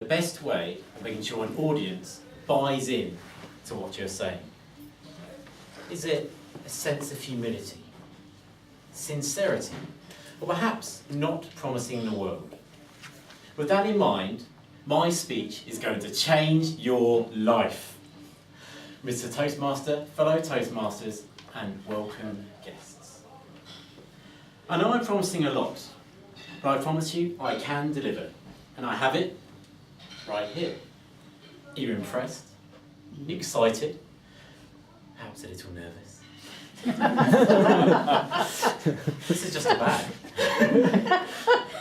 The best way of making sure an audience buys in to what you're saying? Is it a sense of humility, sincerity, or perhaps not promising the world? With that in mind, my speech is going to change your life. Mr. Toastmaster, fellow Toastmasters, and welcome guests. I know I'm promising a lot, but I promise you I can deliver. And I have it right here. Are you impressed? Excited? Perhaps a little nervous? This is just a bag.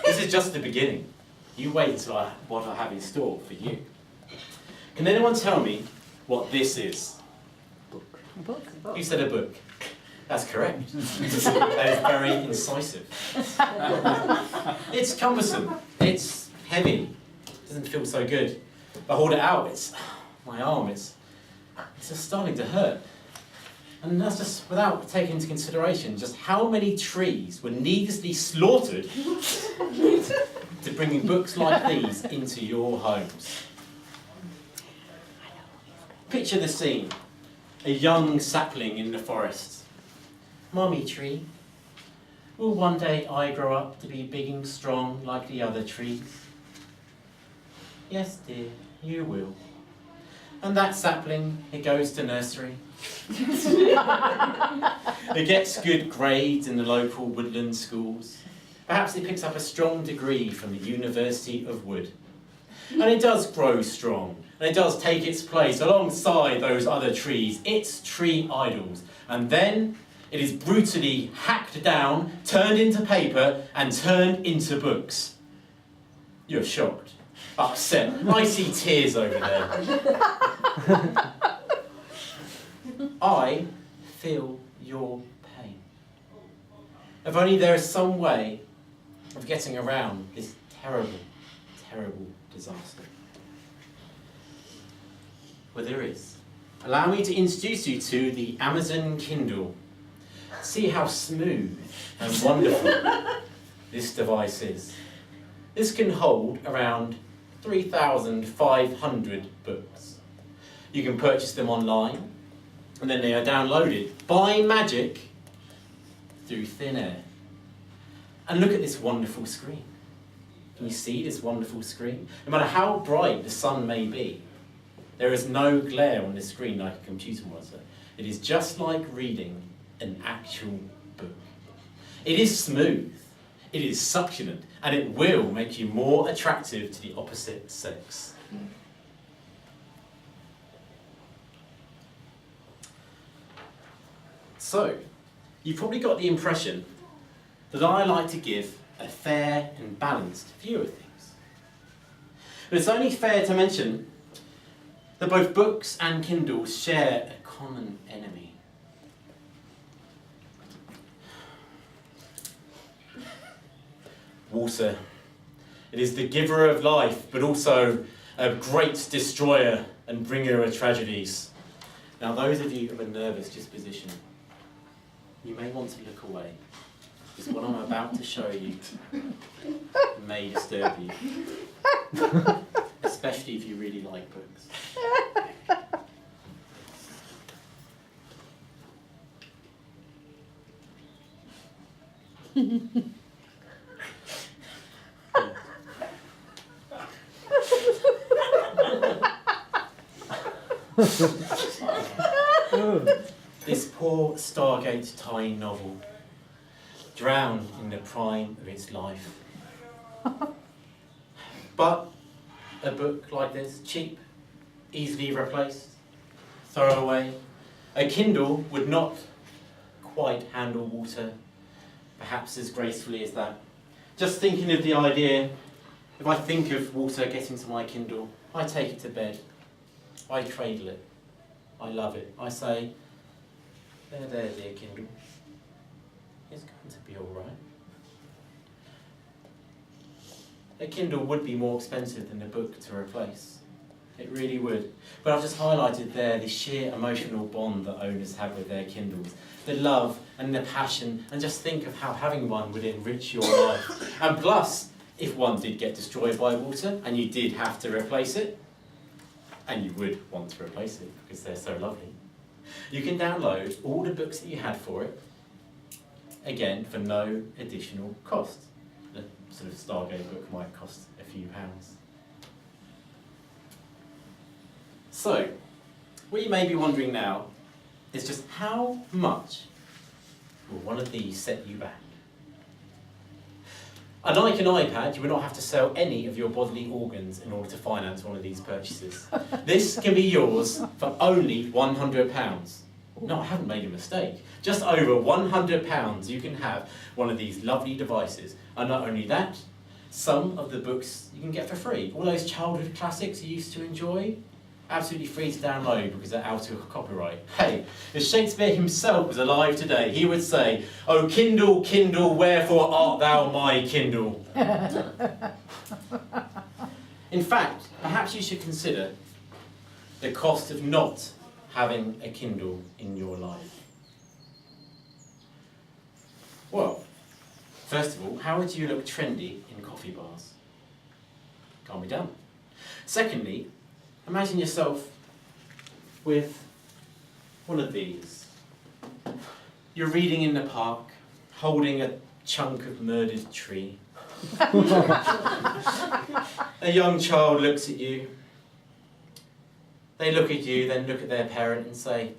This is just the beginning. You wait until what I have in store for you. Can anyone tell me what this is? A book. You said a book. That's correct. That is very incisive. It's cumbersome. It's heavy. It doesn't feel so good. If I hold it out, my arm, it's just starting to hurt. And that's just without taking into consideration just how many trees were needlessly slaughtered to bring books like these into your homes. Picture the scene. A young sapling in the forest. Mummy tree, will one day I grow up to be big and strong like the other trees? Yes, dear, you will. And that sapling, it goes to nursery. It gets good grades in the local woodland schools. Perhaps it picks up a strong degree from the University of Wood. And it does grow strong, and it does take its place alongside those other trees, its tree idols. And then it is brutally hacked down, turned into paper, and turned into books. You're shocked, upset. I see tears over there. I feel your pain. If only there is some way of getting around this terrible, terrible disaster. Well, there is. Allow me to introduce you to the Amazon Kindle. See how smooth and wonderful this device is. This can hold around 3,500 books. You can purchase them online, and then they are downloaded by magic through thin air. And look at this wonderful screen. Can you see this wonderful screen? No matter how bright the sun may be, there is no glare on the screen like a computer monitor. It is just like reading an actual book. It is smooth, it is succulent, and it will make you more attractive to the opposite sex. So, you've probably got the impression that I like to give a fair and balanced view of things. But it's only fair to mention that both books and Kindles share a common enemy. Water. It is the giver of life, but also a great destroyer and bringer of tragedies. Now, those of you of a nervous disposition, you may want to look away, because what I'm about to show you may disturb you, especially if you really like books. This poor Stargate tie novel, drowned in the prime of its life. But a book like this, cheap, easily replaced, throw away. A Kindle would not quite handle water, perhaps as gracefully as that. Just thinking of the idea, if I think of water getting to my Kindle, I take it to bed, I cradle it, I love it, I say, there, dear Kindle, it's going to be all right. A Kindle would be more expensive than a book to replace. It really would. But I've just highlighted there the sheer emotional bond that owners have with their Kindles. The love and the passion, and just think of how having one would enrich your life. And plus, if one did get destroyed by water and you did have to replace it, and you would want to replace it because they're so lovely, you can download all the books that you had for it, again, for no additional cost. The sort of Stargate book might cost a few pounds. So, what you may be wondering now is just how much will one of these set you back? Unlike an iPad, you will not have to sell any of your bodily organs in order to finance one of these purchases. This can be yours for only £100. No, I haven't made a mistake. Just over £100 you can have one of these lovely devices. And not only that, some of the books you can get for free. All those childhood classics you used to enjoy, absolutely free to download because they're out of copyright. Hey, if Shakespeare himself was alive today, he would say, "O Kindle, Kindle, wherefore art thou my Kindle?" In fact, perhaps you should consider the cost of not having a Kindle in your life. Well, first of all, how would you look trendy in coffee bars? Can't be done. Secondly, imagine yourself with one of these. You're reading in the park, holding a chunk of murdered tree. A young child looks at you. They look at you, then look at their parent and say,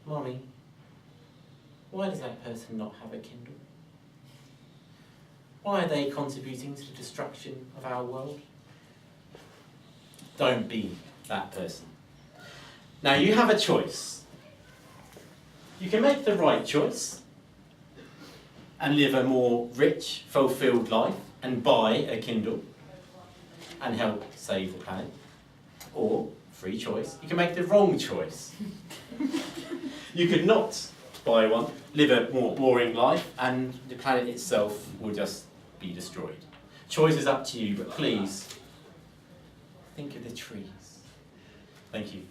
"Mommy, why does that person not have a Kindle? Why are they contributing to the destruction of our world?" Don't be that person. Now you have a choice. You can make the right choice and live a more rich, fulfilled life and buy a Kindle and help save the planet. Or, free choice, you can make the wrong choice. You could not buy one, live a more boring life, and the planet itself will just be destroyed. Choice is up to you, but please, think of the trees. Thank you.